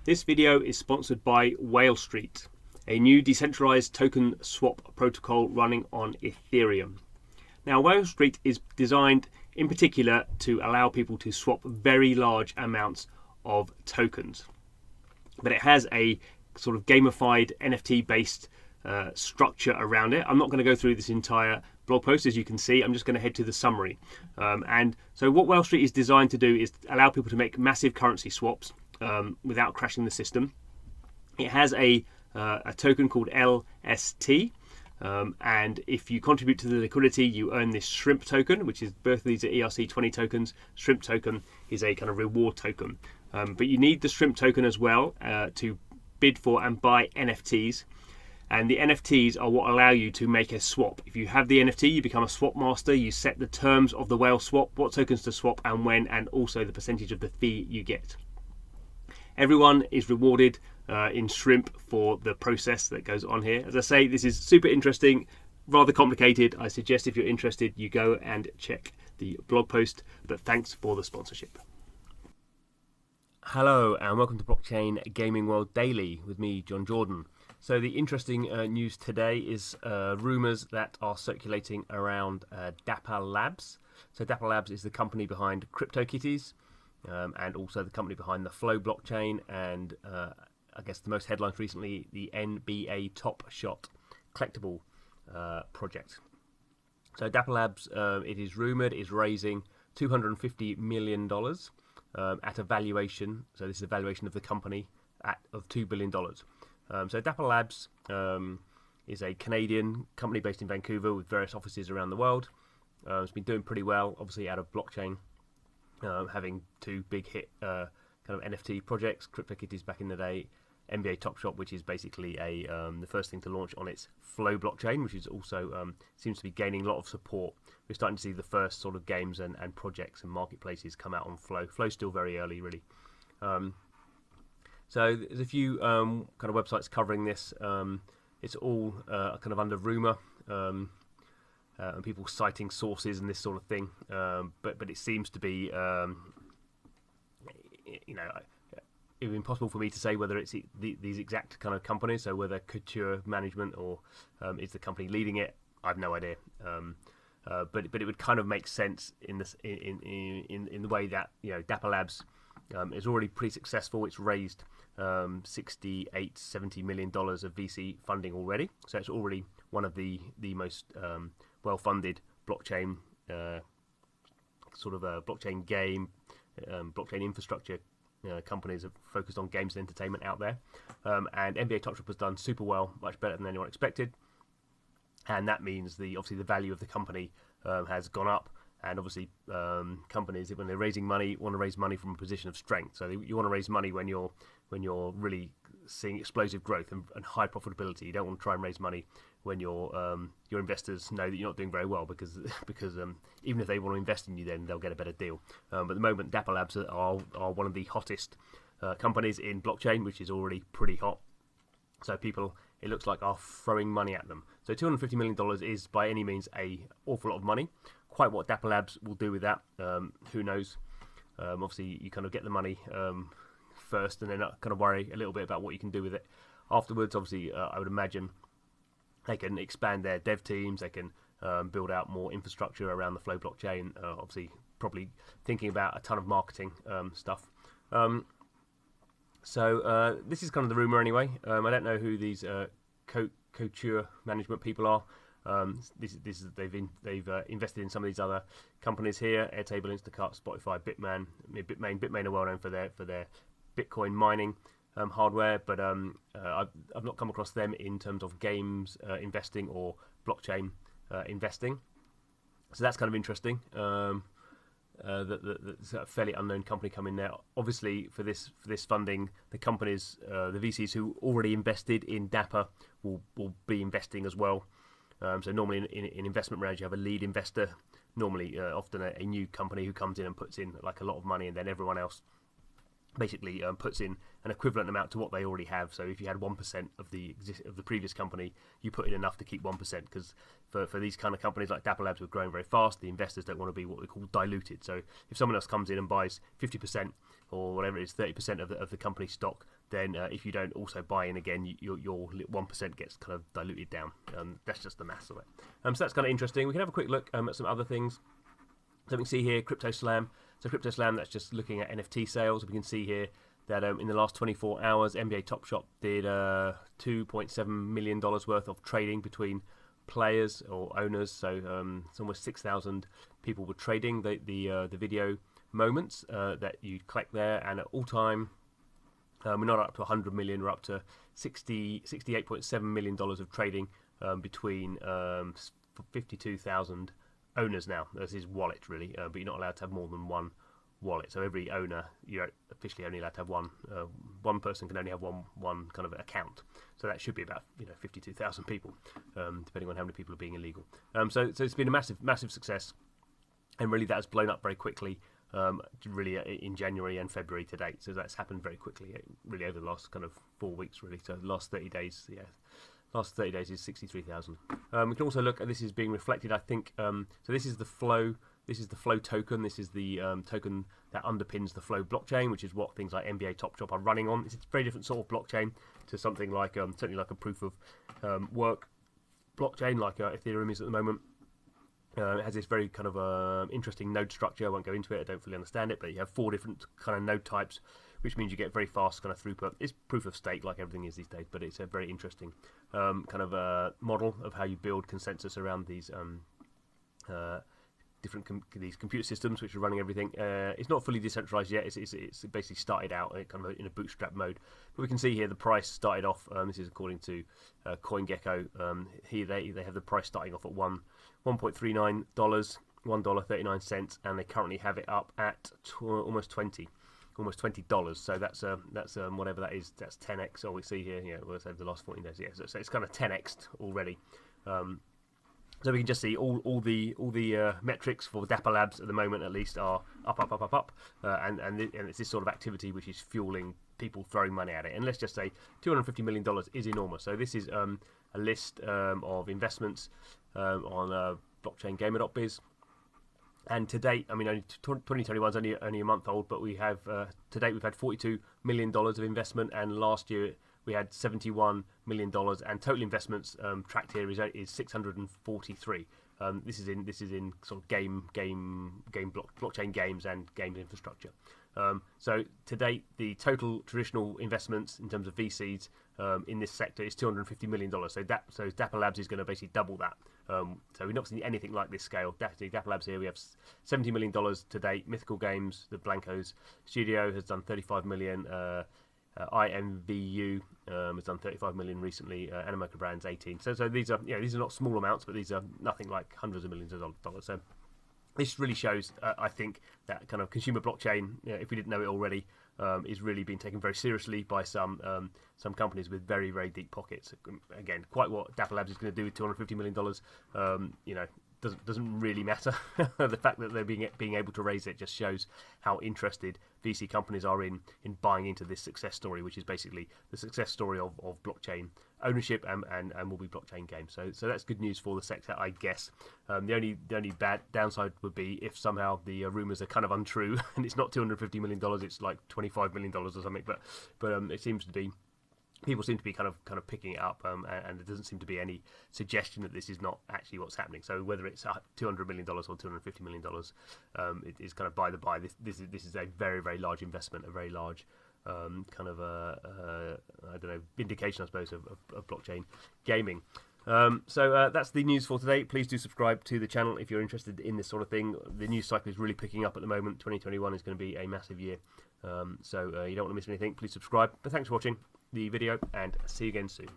This video is sponsored by Whale Street, a new decentralized token swap protocol running on Ethereum. Now, Whale Street is designed in particular to allow people to swap very large amounts of tokens, but it has a sort of gamified NFT based structure around it. I'm not going to go through this entire blog post, as you can see. I'm just going to head to the summary. And so what Whale Street is designed to do is allow people to make massive currency swaps without crashing the system. It has a token called LST, and if you contribute to the liquidity, you earn this shrimp token, which is both of these are ERC20 tokens. Shrimp token is a kind of reward token, but you need the shrimp token as well to bid for and buy NFTs. And the NFTs are what allow you to make a swap. If you have the NFT, you become a swap master. You set the terms of the whale swap, what tokens to swap and when, and also the percentage of the fee you get. Everyone is rewarded in shrimp for the process that goes on here. As I say, this is super interesting, rather complicated. I suggest if you're interested, you go and check the blog post. But thanks for the sponsorship. Hello and welcome to Blockchain Gaming World Daily with me, John Jordan. So the interesting news today is rumours that are circulating around DAPPER Labs. So DAPPER Labs is the company behind CryptoKitties and also the company behind the Flow blockchain and I guess the most headlines recently, the NBA Top Shot collectible project. So DAPPER Labs, it is rumoured, is raising $250 million at a valuation. So this is a valuation of the company of $2 billion. So DAPPER Labs is a Canadian company based in Vancouver with various offices around the world. It's been doing pretty well, obviously out of blockchain, having two big hit kind of NFT projects, CryptoKitties back in the day, NBA Top Shot, which is basically the first thing to launch on its Flow blockchain, which is also seems to be gaining a lot of support. We're starting to see the first sort of games and projects and marketplaces come out on Flow. Flow's still very early, really. So there's a few kind of websites covering this. It's all kind of under rumour and people citing sources and this sort of thing. But it seems to be, it would be impossible for me to say whether it's these exact kind of companies. So whether Couture Management or is the company leading it, I have no idea. But it would kind of make sense in this in the way that DAPPER Labs is already pretty successful. It's raised $68-70 million of VC funding already, so it's already one of the most well-funded blockchain sort of a blockchain game, blockchain infrastructure companies are focused on games and entertainment out there. And NBA Top Shot has done super well, much better than anyone expected, and that means obviously the value of the company has gone up. And obviously, companies, when they're raising money, want to raise money from a position of strength. So you want to raise money when you're really seeing explosive growth and high profitability. You don't want to try and raise money when your investors know that you're not doing very well, because even if they want to invest in you, then they'll get a better deal. But at the moment, DAPPER Labs are one of the hottest companies in blockchain, which is already pretty hot. So people, it looks like, are throwing money at them. So $250 million is by any means an awful lot of money. Quite what DAPPER Labs will do with that, who knows? Obviously, you kind of get the money first, and then kind of worry a little bit about what you can do with it afterwards. Obviously, I would imagine they can expand their dev teams. They can build out more infrastructure around the Flow blockchain. Obviously, probably thinking about a ton of marketing stuff. So this is kind of the rumor anyway. I don't know who these Couture Management people are. They've invested in some of these other companies here: Airtable, Instacart, Spotify, Bitmain are well known for their Bitcoin mining hardware, but I've not come across them in terms of games investing or blockchain investing. So that's kind of interesting. That's a fairly unknown company coming there. Obviously, for this funding, the companies, the VCs who already invested in DAPPER will be investing as well. So normally in investment rounds, you have a lead investor, normally often a new company who comes in and puts in like a lot of money, and then everyone else basically puts in an equivalent amount to what they already have. So if you had 1% of the previous company, you put in enough to keep 1%, because for these kind of companies like DAPPER Labs, who are growing very fast, the investors don't want to be what we call diluted. So if someone else comes in and buys 50% or whatever it is, 30% of the company stock, then if you don't also buy in again, your 1% gets kind of diluted down. That's just the maths of it. So that's kind of interesting. We can have a quick look at some other things. So we can see here Crypto Slam. So Crypto Slam, that's just looking at NFT sales. We can see here that in the last 24 hours, NBA Top Shot did $2.7 million worth of trading between players or owners. So it's almost 6,000 people were trading the video moments that you collect there, and at all time, we're not up to 100 million, we're up to $68.7 million of trading between 52,000 owners now. This is wallet really, but you're not allowed to have more than one wallet. So every owner, you're officially only allowed to have one person can only have one kind of account. So that should be about 52,000 people, depending on how many people are being illegal. So it's been a massive success, and really that has blown up very quickly. Really in January and February to date, so that's happened very quickly, really over the last kind of 4 weeks really. So the last 30 days, last 30 days is 63,000. We can also look at this is being reflected, I think. So this is the Flow. This is the Flow token. This is the token that underpins the Flow blockchain, which is what things like NBA Top Shot are running on. It's a very different sort of blockchain to something like certainly like a proof of work blockchain like Ethereum is at the moment. It has this very kind of interesting node structure. I won't go into it, I don't fully understand it, but you have 4 different kind of node types, which means you get very fast kind of throughput. It's proof of stake like everything is these days, but it's a very interesting kind of model of how you build consensus around these these computer systems which are running everything. It's not fully decentralized yet. It's basically started out kind of in a bootstrap mode. But we can see here the price started off. This is according to CoinGecko. Here they have the price starting off at $1.39, $1.39, and they currently have it up at almost $20. So that's whatever that is. That's 10x. All we see here, well, it's over the last 14 days. So it's kind of 10x'd already. So we can just see all the metrics for Dapper Labs at the moment, at least, are up, and it's this sort of activity which is fueling people throwing money at it. And let's just say $250 million is enormous. So this is a list of investments on blockchaingamer.biz. And to date, I mean, only 2021 is only a month old, but we have to date we've had $42 million of investment, and last year we had $71 million, and total investments tracked here is 643. This is in sort of blockchain games and games infrastructure. So to date, the total traditional investments in terms of VCs in this sector is $250 million. So Dapper Labs is going to basically double that. So we've not seen anything like this scale. Dapper Labs here, we have $70 million to date. Mythical Games, the Blancos studio, has done $35 million. IMVU has done 35 million recently. Animoca Brands 18. So these are not small amounts, but these are nothing like hundreds of millions of dollars. So this really shows, I think, that kind of consumer blockchain, if we didn't know it already, is really being taken very seriously by some companies with very, very deep pockets. Again, quite what Dapper Labs is going to do with $250 million, doesn't really matter. The fact that they're being able to raise it just shows how interested VC companies are in buying into this success story, which is basically the success story of blockchain ownership and will be blockchain games. So that's good news for the sector, I guess. The only bad downside would be if somehow the rumours are kind of untrue and it's not $250 million, it's like $25 million or something. But it seems to be. People seem to be kind of picking it up, and there doesn't seem to be any suggestion that this is not actually what's happening. So whether it's $200 million or $250 million, it is kind of by the by. This is a very, very large investment, a very large kind of I don't know, vindication, I suppose, of blockchain gaming. So that's the news for today. Please do subscribe to the channel if you're interested in this sort of thing. The news cycle is really picking up at the moment. 2021 is going to be a massive year. So you don't want to miss anything. Please subscribe. But thanks for watching the video, and see you again soon.